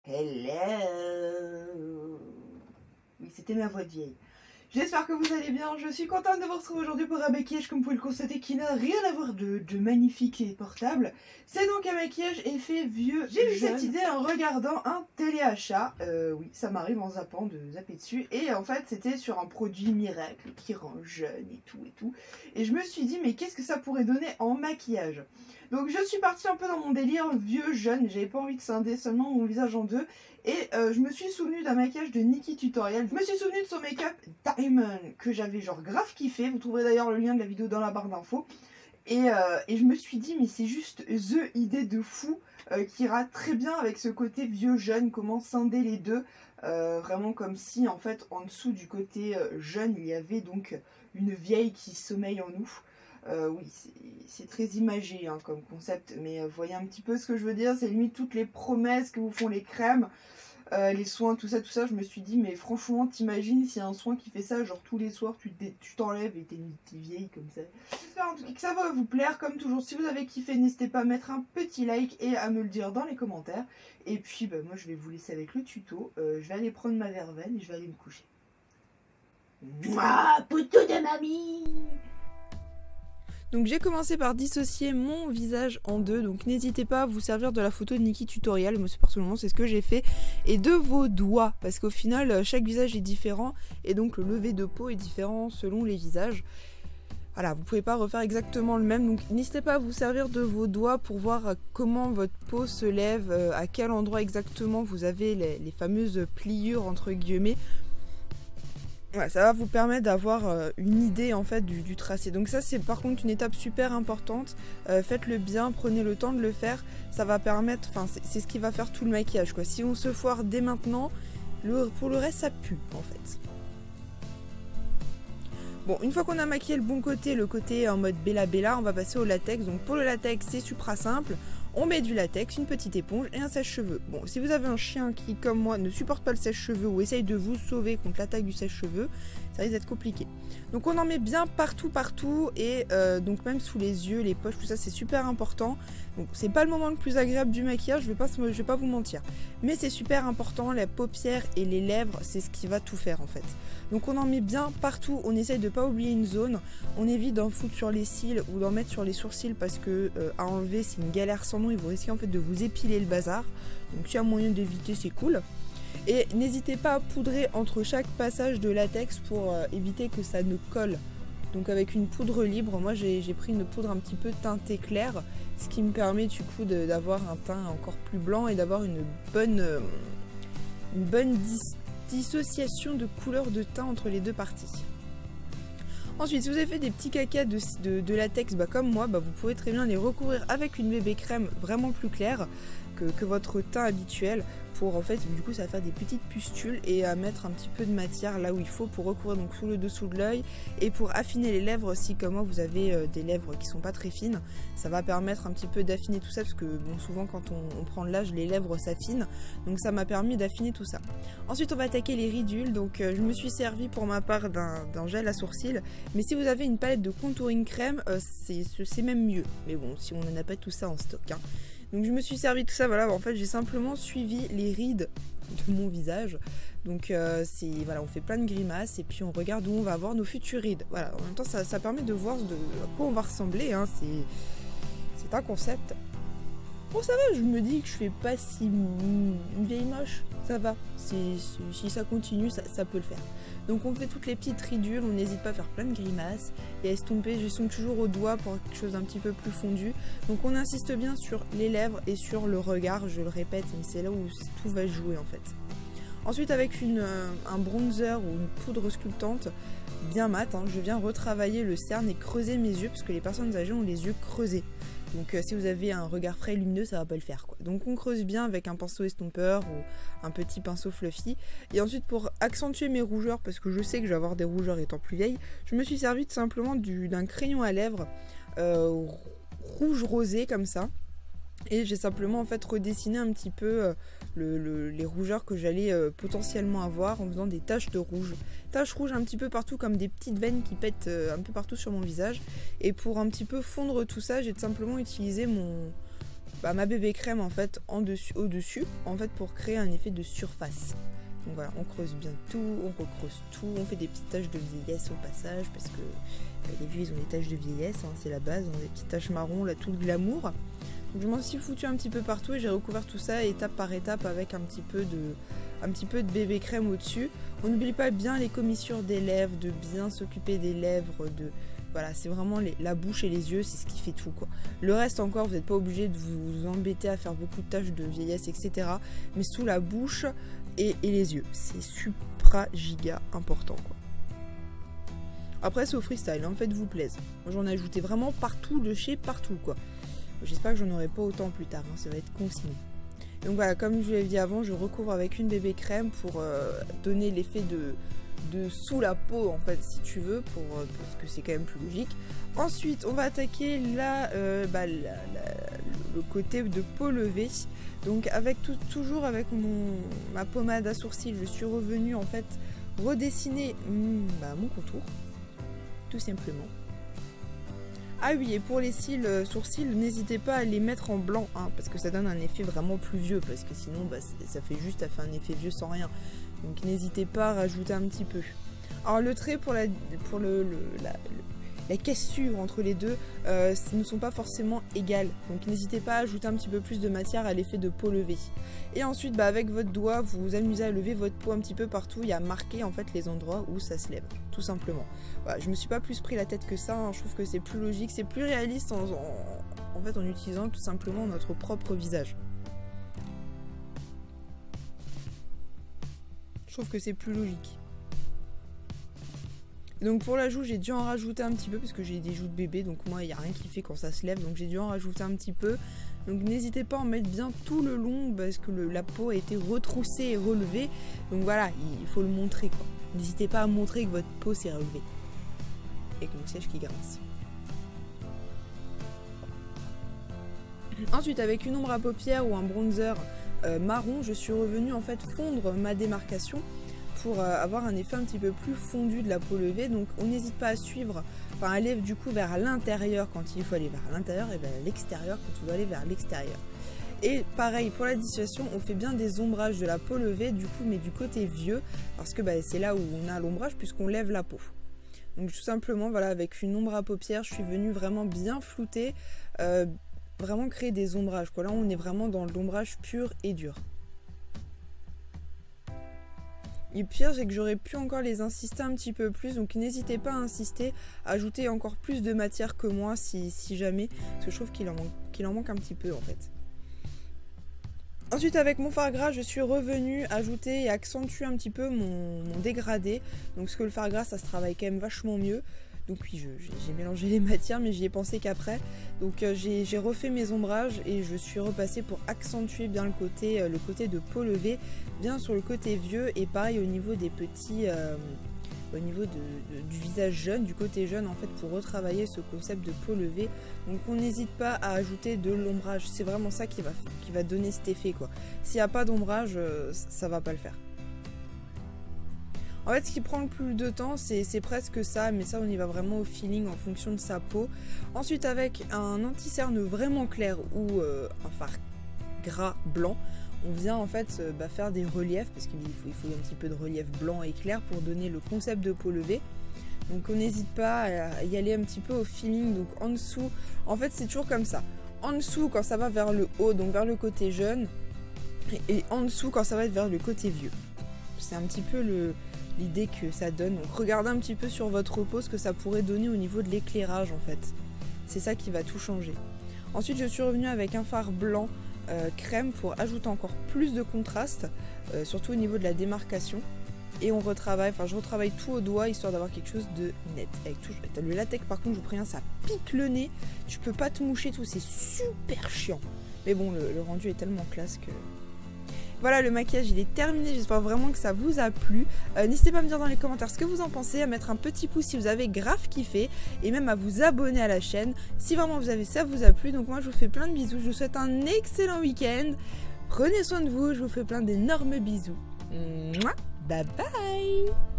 Hello. Oui, c'était ma voix de vieille. J'espère que vous allez bien, je suis contente de vous retrouver aujourd'hui pour un maquillage, comme vous pouvez le constater, qui n'a rien à voir de magnifique et portable. C'est donc un maquillage effet vieux. J'ai eu cette idée en regardant un téléachat. Oui, ça m'arrive en zappant de zapper dessus. Et en fait, c'était sur un produit miracle qui rend jeune et tout et tout. Et je me suis dit, mais qu'est-ce que ça pourrait donner en maquillage? Donc je suis partie un peu dans mon délire vieux, jeune. J'avais pas envie de scinder seulement mon visage en deux. Et je me suis souvenu d'un maquillage de Nikkie Tutorial. Je me suis souvenu de son make-up Diamond que j'avais genre grave kiffé. Vous trouverez d'ailleurs le lien de la vidéo dans la barre d'infos. Et je me suis dit mais c'est juste the idée de fou qui ira très bien avec ce côté vieux jeune. Comment scinder les deux. Vraiment comme si en fait en dessous du côté jeune il y avait donc une vieille qui sommeille en nous. Oui, c'est très imagé hein, comme concept, mais voyez un petit peu ce que je veux dire, c'est limite toutes les promesses que vous font les crèmes, les soins, tout ça, je me suis dit, mais franchement, t'imagines s'il y a un soin qui fait ça, genre tous les soirs, tu t'enlèves et t'es une petite vieille comme ça. J'espère en tout cas que ça va vous plaire, comme toujours, si vous avez kiffé, n'hésitez pas à mettre un petit like et à me le dire dans les commentaires. Et puis, bah, moi, je vais vous laisser avec le tuto, je vais aller prendre ma verveine et je vais aller me coucher. Mouah, poteau de mamie! Donc j'ai commencé par dissocier mon visage en deux, donc n'hésitez pas à vous servir de la photo de Nikkie Tutorial, moi personnellement c'est ce que j'ai fait, et de vos doigts, parce qu'au final chaque visage est différent, et donc le lever de peau est différent selon les visages. Voilà, vous pouvez pas refaire exactement le même, donc n'hésitez pas à vous servir de vos doigts pour voir comment votre peau se lève, à quel endroit exactement vous avez les fameuses pliures entre guillemets. Ouais, ça va vous permettre d'avoir une idée en fait du tracé. Donc ça c'est par contre une étape super importante. Faites-le bien, prenez le temps de le faire. Ça va permettre, enfin c'est ce qui va faire tout le maquillage quoi. Si on se foire dès maintenant, pour le reste ça pue en fait. Bon, une fois qu'on a maquillé le bon côté, le côté en mode Bella Bella, on va passer au latex. Donc pour le latex c'est super simple. On met du latex, une petite éponge et un sèche-cheveux. Bon, si vous avez un chien qui, comme moi, ne supporte pas le sèche-cheveux ou essaye de vous sauver contre l'attaque du sèche-cheveux, ça risque d'être compliqué. Donc on en met bien partout et donc même sous les yeux, les poches, tout ça, c'est super important. Donc c'est pas le moment le plus agréable du maquillage, je vais pas vous mentir. Mais c'est super important, la paupière et les lèvres, c'est ce qui va tout faire en fait. Donc on en met bien partout, on essaye de pas oublier une zone. On évite d'en foutre sur les cils ou d'en mettre sur les sourcils parce que à enlever c'est une galère sans nom et vous risquez en fait de vous épiler le bazar. Donc s'il y a moyen d'éviter c'est cool. Et n'hésitez pas à poudrer entre chaque passage de latex pour éviter que ça ne colle. Donc avec une poudre libre, moi j'ai pris une poudre un petit peu teintée claire, ce qui me permet du coup d'avoir un teint encore plus blanc et d'avoir une bonne dissociation de couleur de teint entre les deux parties. Ensuite, si vous avez fait des petits cacas de latex comme moi, vous pouvez très bien les recouvrir avec une bébé crème vraiment plus claire que votre teint habituel pour en fait, du coup ça va faire des petites pustules et à mettre un petit peu de matière là où il faut pour recouvrir donc sous le dessous de l'œil et pour affiner les lèvres si comme moi vous avez des lèvres qui sont pas très fines, ça va permettre un petit peu d'affiner tout ça parce que bon, souvent quand on prend de l'âge les lèvres s'affinent, donc ça m'a permis d'affiner tout ça. Ensuite on va attaquer les ridules, donc je me suis servi pour ma part d'un gel à sourcils, mais si vous avez une palette de contouring crème c'est même mieux, mais bon si on n'en a pas tout ça en stock hein. Donc je me suis servi de tout ça, voilà, en fait j'ai simplement suivi les rides de mon visage. Donc voilà, on fait plein de grimaces et puis on regarde où on va avoir nos futures rides. Voilà, en même temps ça permet de voir à quoi on va ressembler, hein. C'est un concept. Bon ça va, je me dis que je fais pas si une vieille moche, ça va. Si ça continue, ça peut le faire. Donc on fait toutes les petites ridules, on n'hésite pas à faire plein de grimaces et à estomper, j'estompe toujours au doigt pour quelque chose d'un petit peu plus fondu. Donc on insiste bien sur les lèvres et sur le regard, je le répète, mais c'est là où tout va jouer en fait. Ensuite avec un bronzer ou une poudre sculptante bien mat, hein, je viens retravailler le cerne et creuser mes yeux parce que les personnes âgées ont les yeux creusés. Donc si vous avez un regard frais et lumineux, ça va pas le faire quoi. Donc on creuse bien avec un pinceau estompeur ou un petit pinceau fluffy. Et ensuite pour accentuer mes rougeurs, parce que je sais que je vais avoir des rougeurs étant plus vieille, je me suis servi tout simplement d'un crayon à lèvres rouge rosé comme ça. Et j'ai simplement en fait redessiné un petit peu les rougeurs que j'allais potentiellement avoir en faisant des taches de rouge. Taches rouges un petit peu partout comme des petites veines qui pètent un peu partout sur mon visage. Et pour un petit peu fondre tout ça, j'ai tout simplement utilisé ma bébé crème en fait au-dessus en fait pour créer un effet de surface. Donc voilà, on creuse bien tout, on recreuse tout, on fait des petites taches de vieillesse au passage parce que les vieux ils ont des taches de vieillesse, hein, c'est la base, on a des petites taches marron, là tout le glamour. Donc je m'en suis foutu un petit peu partout et j'ai recouvert tout ça étape par étape avec un petit peu de bébé crème au-dessus. On n'oublie pas bien les commissures des lèvres, de bien s'occuper des lèvres, voilà, c'est vraiment la bouche et les yeux, c'est ce qui fait tout quoi. Le reste encore, vous n'êtes pas obligé de vous embêter à faire beaucoup de taches de vieillesse, etc. Mais sous la bouche et les yeux, c'est supra giga important quoi. Après c'est au freestyle, hein, faites-vous plaisir. Moi j'en ai ajouté vraiment partout, de chez partout quoi. J'espère que j'en aurai pas autant plus tard, hein, ça va être consigné. Donc voilà, comme je vous l'ai dit avant, je recouvre avec une bébé crème pour donner l'effet de sous la peau en fait si tu veux, parce que c'est quand même plus logique. Ensuite on va attaquer le côté de peau levée. Donc avec toujours avec ma pommade à sourcils, je suis revenue en fait redessiner mon contour, tout simplement. Ah oui, et pour les cils sourcils, n'hésitez pas à les mettre en blanc, hein, parce que ça donne un effet vraiment plus vieux, parce que sinon ça fait un effet vieux sans rien. Donc n'hésitez pas à rajouter un petit peu. Alors le trait pour la cassure entre les deux ne sont pas forcément égales. Donc n'hésitez pas à ajouter un petit peu plus de matière à l'effet de peau levée. Et ensuite avec votre doigt, vous vous amusez à lever votre peau un petit peu partout et à marquer en fait les endroits où ça se lève, tout simplement. Voilà, je me suis pas plus pris la tête que ça, hein. Je trouve que c'est plus logique, c'est plus réaliste en fait en utilisant tout simplement notre propre visage. Je trouve que c'est plus logique. Donc pour la joue, j'ai dû en rajouter un petit peu parce que j'ai des joues de bébé, donc moi il n'y a rien qui fait quand ça se lève, donc j'ai dû en rajouter un petit peu. Donc n'hésitez pas à en mettre bien tout le long parce que la peau a été retroussée et relevée. Donc voilà, il faut le montrer quoi. N'hésitez pas à montrer que votre peau s'est relevée. Avec mon siège qui grince. Ensuite avec une ombre à paupières ou un bronzer marron, je suis revenue en fait fondre ma démarcation pour avoir un effet un petit peu plus fondu de la peau levée. Donc on n'hésite pas à suivre, enfin à aller du coup vers l'intérieur quand il faut aller vers l'intérieur et vers l'extérieur quand il doit aller vers l'extérieur. Et pareil pour la dissuasion, on fait bien des ombrages de la peau levée du coup, mais du côté vieux, parce que c'est là où on a l'ombrage puisqu'on lève la peau. Donc tout simplement voilà, avec une ombre à paupières, je suis venue vraiment bien flouter, vraiment créer des ombrages quoi. Là on est vraiment dans l'ombrage pur et dur. Et le pire, c'est que j'aurais pu encore les insister un petit peu plus, donc n'hésitez pas à insister, à ajouter encore plus de matière que moi si jamais, parce que je trouve qu'il en manque un petit peu en fait. Ensuite avec mon fard gras, je suis revenue ajouter et accentuer un petit peu mon dégradé, donc parce que le fard gras ça se travaille quand même vachement mieux. Donc oui, j'ai mélangé les matières, mais j'y ai pensé qu'après. Donc j'ai refait mes ombrages et je suis repassée pour accentuer bien le côté de peau levée, bien sur le côté vieux, et pareil au niveau des petits, au niveau du visage jeune, du côté jeune en fait, pour retravailler ce concept de peau levée. Donc on n'hésite pas à ajouter de l'ombrage, c'est vraiment ça qui va donner cet effet quoi. S'il n'y a pas d'ombrage, ça va pas le faire. En fait, ce qui prend le plus de temps, c'est presque ça, mais ça, on y va vraiment au feeling en fonction de sa peau. Ensuite, avec un anti-cerne vraiment clair ou un fard gras blanc, on vient en fait faire des reliefs, parce qu'il faut un petit peu de relief blanc et clair pour donner le concept de peau levée. Donc, on n'hésite pas à y aller un petit peu au feeling. Donc, en dessous, en fait, c'est toujours comme ça. En dessous, quand ça va vers le haut, donc vers le côté jeune, et en dessous, quand ça va être vers le côté vieux. C'est un petit peu l'idée que ça donne. Donc regardez un petit peu sur votre peau ce que ça pourrait donner au niveau de l'éclairage en fait. C'est ça qui va tout changer. Ensuite je suis revenue avec un fard blanc crème pour ajouter encore plus de contraste, surtout au niveau de la démarcation. Et on retravaille, enfin je retravaille tout au doigt histoire d'avoir quelque chose de net. Avec tout, le latex par contre je vous préviens, ça pique le nez. Tu peux pas te moucher tout, c'est super chiant. Mais bon le rendu est tellement classe que... Voilà, le maquillage il est terminé, j'espère vraiment que ça vous a plu. N'hésitez pas à me dire dans les commentaires ce que vous en pensez, à mettre un petit pouce si vous avez grave kiffé, et même à vous abonner à la chaîne si vraiment ça vous a plu. Donc moi je vous fais plein de bisous, je vous souhaite un excellent week-end, prenez soin de vous, je vous fais plein d'énormes bisous. Mouah, bye bye.